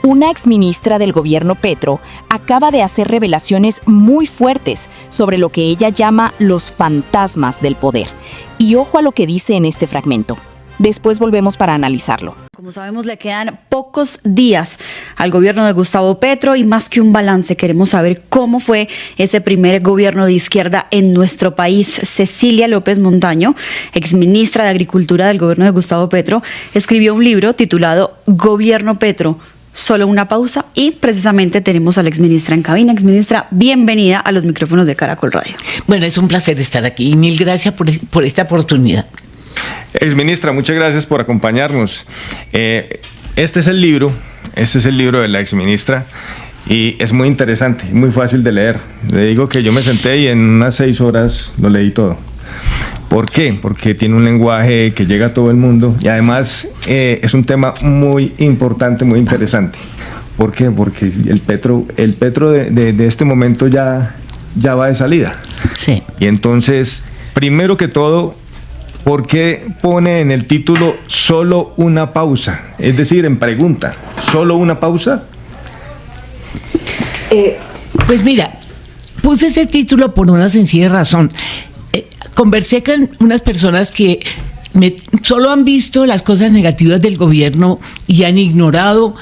Una exministra del gobierno Petro acaba de hacer revelaciones muy fuertes sobre lo que ella llama los fantasmas del poder. Y ojo a lo que dice en este fragmento. Después volvemos para analizarlo. Como sabemos, le quedan pocos días al gobierno de Gustavo Petro y más que un balance, queremos saber cómo fue ese primer gobierno de izquierda en nuestro país. Cecilia López Montaño, exministra de Agricultura del gobierno de Gustavo Petro, escribió un libro titulado Gobierno Petro, solo una pausa, y precisamente tenemos a la exministra en cabina. Exministra, bienvenida a los micrófonos de Caracol Radio. Bueno, es un placer estar aquí y mil gracias por esta oportunidad. Exministra, muchas gracias por acompañarnos. Este es el libro de la exministra y es muy interesante, muy fácil de leer. Le digo que yo me senté y en unas 6 horas lo leí todo. ¿Por qué? Porque tiene un lenguaje que llega a todo el mundo y además es un tema muy importante, muy interesante. ¿Por qué? Porque el Petro de este momento ya va de salida. Sí. Y entonces, primero que todo, ¿por qué pone en el título solo una pausa? Es decir, en pregunta, ¿solo una pausa? Pues mira, puse ese título por una sencilla razón. Conversé con unas personas que solo han visto las cosas negativas del gobierno y han ignorado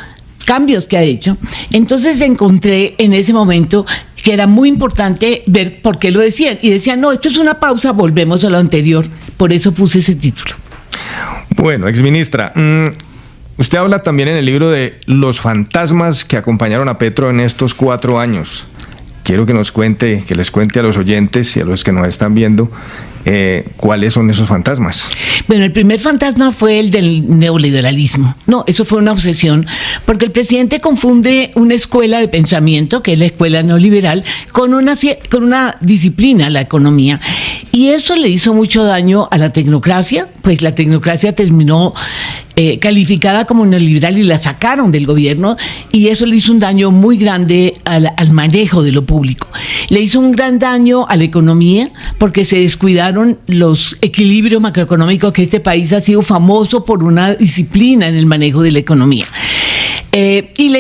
cambios que ha hecho. Entonces encontré en ese momento que era muy importante ver por qué lo decían. Y decían, no, esto es una pausa, volvemos a lo anterior. Por eso puse ese título. Bueno, exministra, usted habla también en el libro de los fantasmas que acompañaron a Petro en estos 4 años. Quiero que les cuente a los oyentes y a los que nos están viendo cuáles son esos fantasmas. Bueno, el primer fantasma fue el del neoliberalismo. No, eso fue una obsesión, porque el presidente confunde una escuela de pensamiento, que es la escuela neoliberal, con una disciplina, la economía. Y eso le hizo mucho daño a la tecnocracia, pues la tecnocracia terminó calificada como neoliberal y la sacaron del gobierno, y eso le hizo un daño muy grande al manejo de lo público. Le hizo un gran daño a la economía porque se descuidaron los equilibrios macroeconómicos, que este país ha sido famoso por una disciplina en el manejo de la economía. Y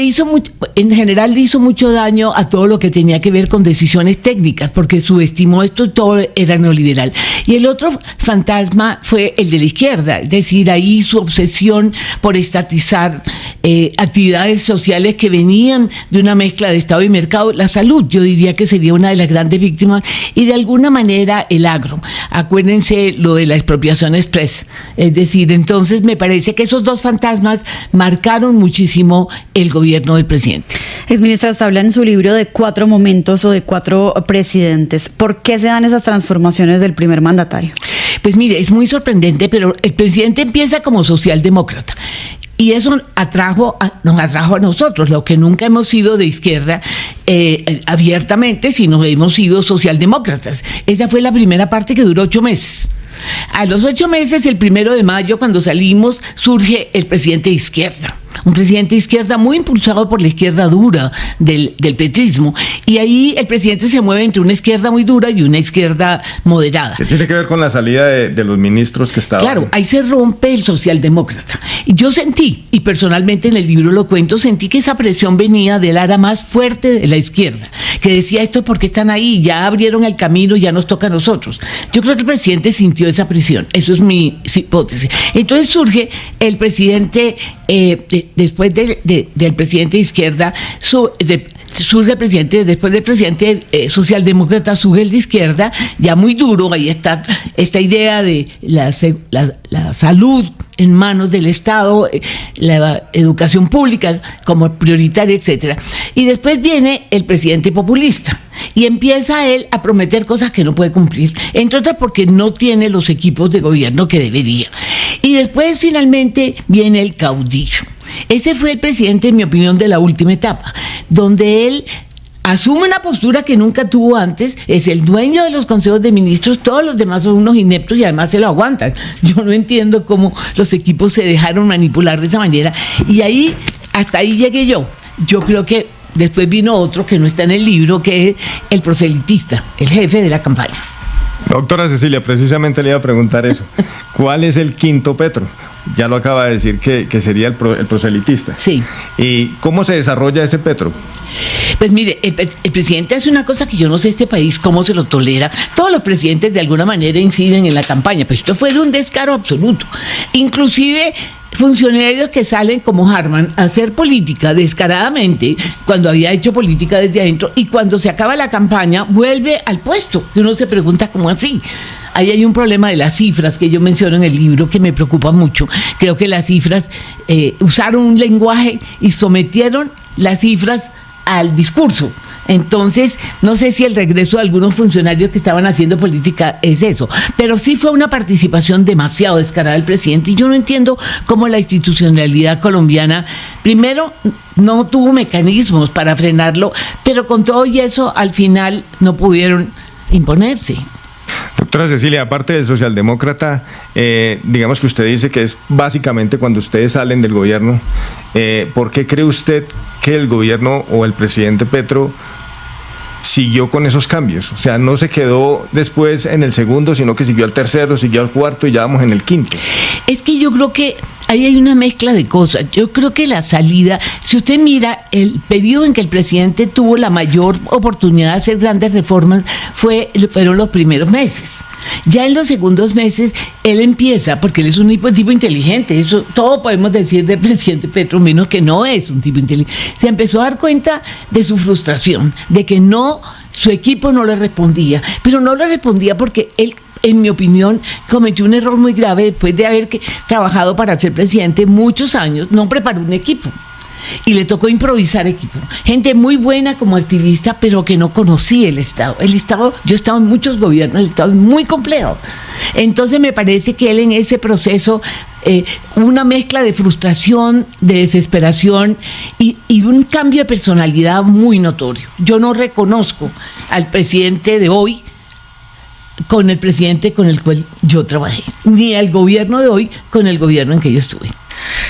en general le hizo mucho daño a todo lo que tenía que ver con decisiones técnicas, porque subestimó esto, todo era neoliberal. Y el otro fantasma fue el de la izquierda, es decir, ahí su obsesión por estatizar actividades sociales que venían de una mezcla de Estado y mercado. La salud, yo diría que sería una de las grandes víctimas, y de alguna manera el agro. Acuérdense lo de la expropiación express. Es decir, entonces me parece que esos dos fantasmas marcaron muchísimo el gobierno del presidente. Exministra, usted habla en su libro de 4 momentos o de 4 presidentes. ¿Por qué se dan esas transformaciones del primer mandatario? Pues mire, es muy sorprendente, pero el presidente empieza como socialdemócrata. Y eso nos atrajo a nosotros, lo que nunca hemos sido de izquierda abiertamente, sino hemos sido socialdemócratas. Esa fue la primera parte, que duró 8 meses. A los 8 meses, el 1 de mayo, cuando salimos, surge el presidente de izquierda. Un presidente de izquierda muy impulsado por la izquierda dura del petrismo. Y ahí el presidente se mueve entre una izquierda muy dura y una izquierda moderada. ¿Qué tiene que ver con la salida de los ministros que estaban? Claro, ahí se rompe el socialdemócrata. Y yo sentí, y personalmente en el libro lo cuento, sentí que esa presión venía del ala más fuerte de la izquierda, que decía, esto es porque están ahí, ya abrieron el camino, ya nos toca a nosotros. Yo creo que el presidente sintió esa presión. Eso es mi hipótesis. Entonces surge el presidente, después del presidente de izquierda, surge el presidente, después del presidente socialdemócrata, surge el de izquierda, ya muy duro. Ahí está esta idea de la salud en manos del Estado, la educación pública como prioritaria, etcétera. Y después viene el presidente populista y empieza él a prometer cosas que no puede cumplir, entre otras porque no tiene los equipos de gobierno que debería. Y después finalmente viene el caudillo. Ese fue el presidente, en mi opinión, de la última etapa, donde él asume una postura que nunca tuvo antes, es el dueño de los consejos de ministros, todos los demás son unos ineptos y además se lo aguantan. Yo no entiendo cómo los equipos se dejaron manipular de esa manera. Y ahí, hasta ahí llegué yo. Yo creo que después vino otro que no está en el libro, que es el proselitista, el jefe de la campaña. Doctora Cecilia, precisamente le iba a preguntar eso. ¿Cuál es el quinto Petro? ya lo acaba de decir que sería el proselitista. Sí. ¿Y cómo se desarrolla ese Petro? Pues mire, el presidente hace una cosa que yo no sé este país cómo se lo tolera. Todos los presidentes de alguna manera inciden en la campaña, pero esto fue de un descaro absoluto. Inclusive funcionarios que salen como Harman a hacer política descaradamente cuando había hecho política desde adentro, y cuando se acaba la campaña vuelve al puesto. Y uno se pregunta cómo así. Ahí hay un problema de las cifras que yo menciono en el libro que me preocupa mucho. Creo que las cifras usaron un lenguaje y sometieron las cifras al discurso. Entonces, no sé si el regreso de algunos funcionarios que estaban haciendo política es eso, pero sí fue una participación demasiado descarada del presidente, y yo no entiendo cómo la institucionalidad colombiana, primero, no tuvo mecanismos para frenarlo, pero con todo y eso, al final no pudieron imponerse. Doctora Cecilia, aparte del socialdemócrata, digamos que usted dice que es básicamente cuando ustedes salen del gobierno, ¿por qué cree usted que el gobierno o el presidente Petro siguió con esos cambios? O sea, no se quedó después en el segundo, sino que siguió al tercero, siguió al cuarto y ya vamos en el quinto. Es que yo creo que ahí hay una mezcla de cosas. Yo creo que la salida, si usted mira el periodo en que el presidente tuvo la mayor oportunidad de hacer grandes reformas, fueron los primeros meses. Ya en los segundos meses él empieza, porque él es un tipo inteligente, eso todo podemos decir del presidente Petro, menos que no es un tipo inteligente. Se empezó a dar cuenta de su frustración, de que su equipo no le respondía, pero no le respondía porque él, en mi opinión, cometió un error muy grave después de haber trabajado para ser presidente muchos años. No preparó un equipo y le tocó improvisar equipo. Gente muy buena como activista, pero que no conocía el Estado. Yo he estado en muchos gobiernos, el Estado es muy complejo. Entonces me parece que él en ese proceso, una mezcla de frustración, de desesperación y un cambio de personalidad muy notorio. Yo no reconozco al presidente de hoy con el presidente con el cual yo trabajé, ni al gobierno de hoy con el gobierno en que yo estuve.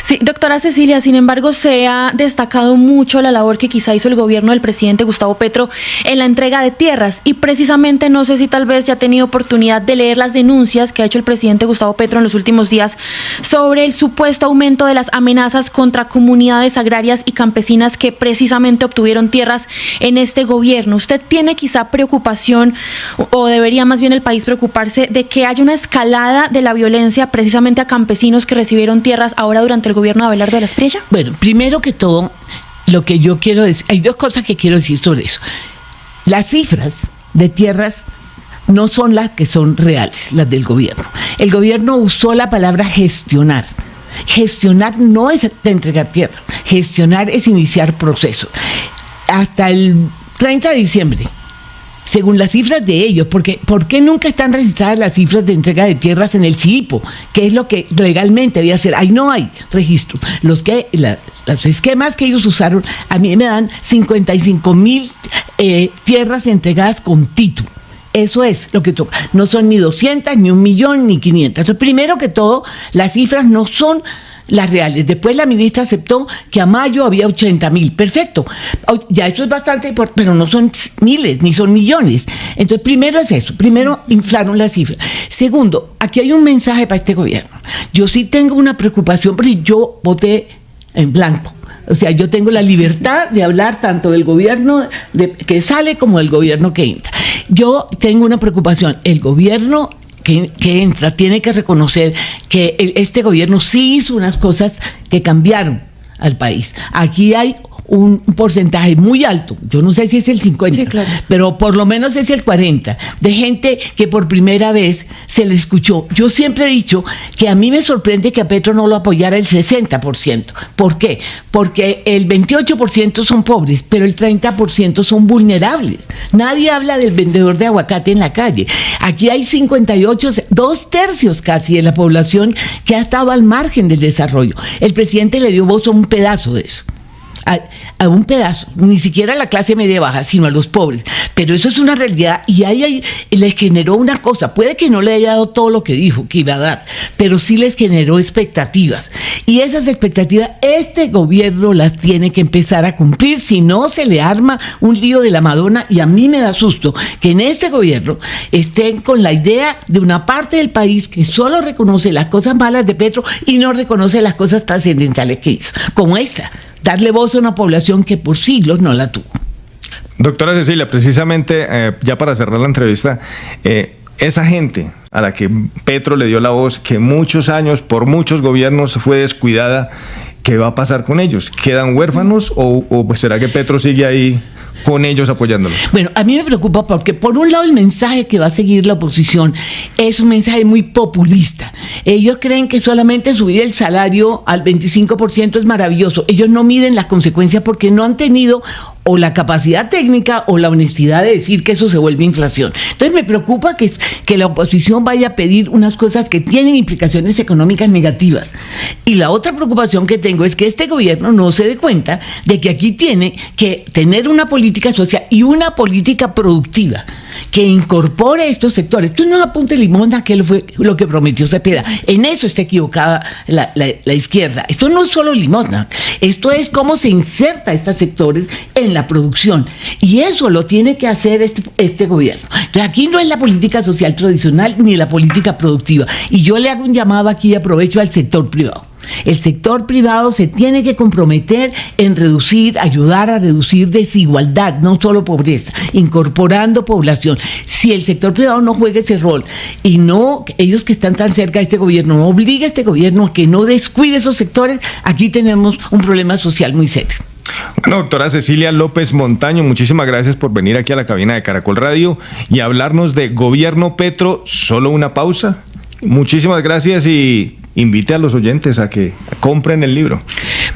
Sí, doctora Cecilia, sin embargo, se ha destacado mucho la labor que quizá hizo el gobierno del presidente Gustavo Petro en la entrega de tierras, y precisamente no sé si tal vez ya ha tenido oportunidad de leer las denuncias que ha hecho el presidente Gustavo Petro en los últimos días sobre el supuesto aumento de las amenazas contra comunidades agrarias y campesinas que precisamente obtuvieron tierras en este gobierno. ¿Usted tiene quizá preocupación, o debería más bien el país preocuparse, de que haya una escalada de la violencia precisamente a campesinos que recibieron tierras ahora durante el gobierno de Abelardo de la Espriella? Bueno, primero que todo, lo que yo quiero decir, hay dos cosas que quiero decir sobre eso. Las cifras de tierras no son las que son reales, las del gobierno. El gobierno usó la palabra gestionar. Gestionar no es entregar tierra, gestionar es iniciar procesos. Hasta el 30 de diciembre, según las cifras de ellos, porque ¿por qué nunca están registradas las cifras de entrega de tierras en el CIPO? Que es lo que legalmente debía hacer. Ahí no hay registro. Los esquemas que ellos usaron, a mí me dan 55,000 tierras entregadas con título. Eso es lo que toca. No son ni 200, ni 1,000,000, ni 500. Entonces, primero que todo, las cifras no son las reales. Después la ministra aceptó que a mayo había 80,000. Perfecto. Ya eso es bastante, pero no son miles, ni son millones. Entonces, primero es eso. Primero, inflaron las cifras. Segundo, aquí hay un mensaje para este gobierno. Yo sí tengo una preocupación porque yo voté en blanco. O sea, yo tengo la libertad de hablar tanto del gobierno que sale como del gobierno que entra. Yo tengo una preocupación. El gobierno que entra tiene que reconocer que este gobierno sí hizo unas cosas que cambiaron al país. Aquí hay un porcentaje muy alto, yo no sé si es el 50, sí, claro, pero por lo menos es el 40, de gente que por primera vez se le escuchó. Yo siempre he dicho que a mí me sorprende que a Petro no lo apoyara el 60%. ¿Por qué? Porque el 28% son pobres, pero el 30% son vulnerables. Nadie habla del vendedor de aguacate en la calle. Aquí hay 58, 2/3 casi de la población que ha estado al margen del desarrollo. El presidente le dio voz a un pedazo de eso. a un pedazo, ni siquiera a la clase media baja, sino a los pobres. Pero eso es una realidad y ahí les generó una cosa. Puede que no le haya dado todo lo que dijo que iba a dar, pero sí les generó expectativas. Y esas expectativas este gobierno las tiene que empezar a cumplir, si no se le arma un lío de la Madonna. Y a mí me da susto que en este gobierno estén con la idea de una parte del país que solo reconoce las cosas malas de Petro y no reconoce las cosas trascendentales que hizo, como esta, darle voz a una población que por siglos no la tuvo. Doctora Cecilia, precisamente, ya para cerrar la entrevista, esa gente a la que Petro le dio la voz, que muchos años, por muchos gobiernos fue descuidada, ¿qué va a pasar con ellos? ¿Quedan huérfanos o pues será que Petro sigue ahí con ellos apoyándolos? Bueno, a mí me preocupa porque por un lado el mensaje que va a seguir la oposición es un mensaje muy populista. Ellos creen que solamente subir el salario al 25% es maravilloso. Ellos no miden las consecuencias porque no han tenido o la capacidad técnica o la honestidad de decir que eso se vuelve inflación. Entonces me preocupa que la oposición vaya a pedir unas cosas que tienen implicaciones económicas negativas. Y la otra preocupación que tengo es que este gobierno no se dé cuenta de que aquí tiene que tener una política social y una política productiva que incorpore estos sectores. Tú no apuntes limosna, que fue lo que prometió Cepeda. En eso está equivocada la izquierda. Esto no es solo limosna, esto es cómo se inserta estos sectores en la producción. Y eso lo tiene que hacer este gobierno. Entonces aquí no es la política social tradicional ni la política productiva. Y yo le hago un llamado aquí, aprovecho al sector privado. El sector privado se tiene que comprometer en ayudar a reducir desigualdad, no solo pobreza, incorporando población. Si el sector privado no juega ese rol y no, ellos que están tan cerca de este gobierno, no obliga a este gobierno a que no descuide esos sectores, aquí tenemos un problema social muy serio. Bueno, doctora Cecilia López Montaño, muchísimas gracias por venir aquí a la cabina de Caracol Radio y hablarnos de Gobierno Petro. Solo una pausa. Muchísimas gracias y invite a los oyentes a que compren el libro.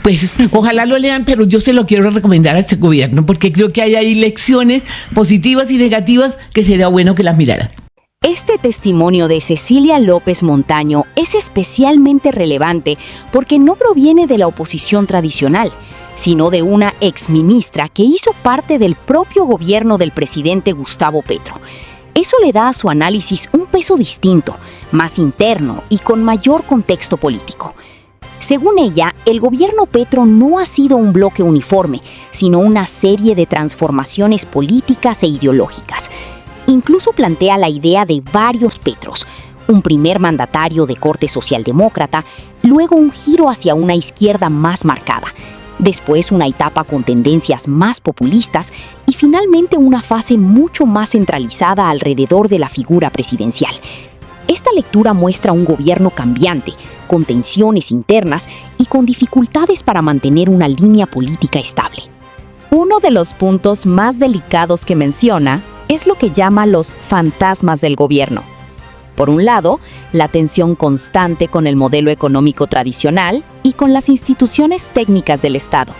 Pues ojalá lo lean, pero yo se lo quiero recomendar a este gobierno porque creo que hay ahí lecciones positivas y negativas que sería bueno que las miraran. Este testimonio de Cecilia López Montaño es especialmente relevante porque no proviene de la oposición tradicional, sino de una exministra que hizo parte del propio gobierno del presidente Gustavo Petro. Eso le da a su análisis un peso distinto, más interno y con mayor contexto político. Según ella, el gobierno Petro no ha sido un bloque uniforme, sino una serie de transformaciones políticas e ideológicas. Incluso plantea la idea de varios Petros, un primer mandatario de corte socialdemócrata, luego un giro hacia una izquierda más marcada, después una etapa con tendencias más populistas y finalmente una fase mucho más centralizada alrededor de la figura presidencial. Esta lectura muestra un gobierno cambiante, con tensiones internas y con dificultades para mantener una línea política estable. Uno de los puntos más delicados que menciona es lo que llama los fantasmas del gobierno. Por un lado, la tensión constante con el modelo económico tradicional y con las instituciones técnicas del Estado.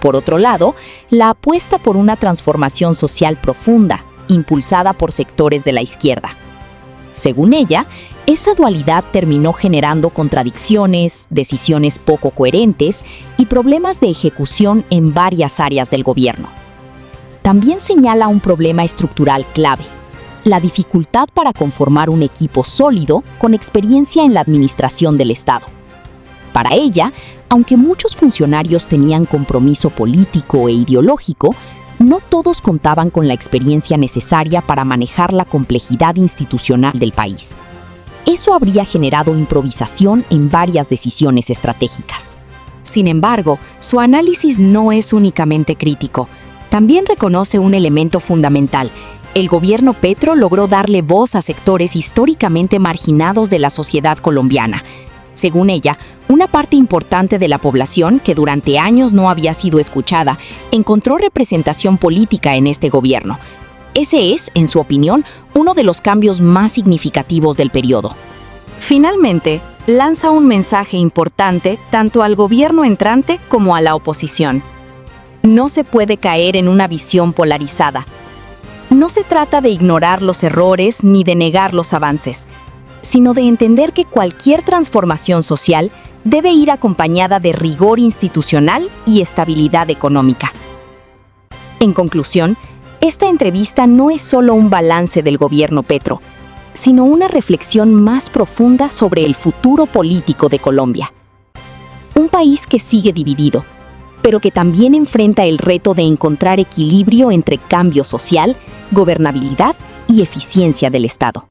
Por otro lado, la apuesta por una transformación social profunda, impulsada por sectores de la izquierda. Según ella, esa dualidad terminó generando contradicciones, decisiones poco coherentes y problemas de ejecución en varias áreas del gobierno. También señala un problema estructural clave: la dificultad para conformar un equipo sólido con experiencia en la administración del Estado. Para ella, aunque muchos funcionarios tenían compromiso político e ideológico, no todos contaban con la experiencia necesaria para manejar la complejidad institucional del país. Eso habría generado improvisación en varias decisiones estratégicas. Sin embargo, su análisis no es únicamente crítico. También reconoce un elemento fundamental: el gobierno Petro logró darle voz a sectores históricamente marginados de la sociedad colombiana. Según ella, una parte importante de la población, que durante años no había sido escuchada, encontró representación política en este gobierno. Ese es, en su opinión, uno de los cambios más significativos del periodo. Finalmente, lanza un mensaje importante tanto al gobierno entrante como a la oposición. No se puede caer en una visión polarizada. No se trata de ignorar los errores ni de negar los avances. sino de entender que cualquier transformación social debe ir acompañada de rigor institucional y estabilidad económica. En conclusión, esta entrevista no es solo un balance del gobierno Petro, sino una reflexión más profunda sobre el futuro político de Colombia. Un país que sigue dividido, pero que también enfrenta el reto de encontrar equilibrio entre cambio social, gobernabilidad y eficiencia del Estado.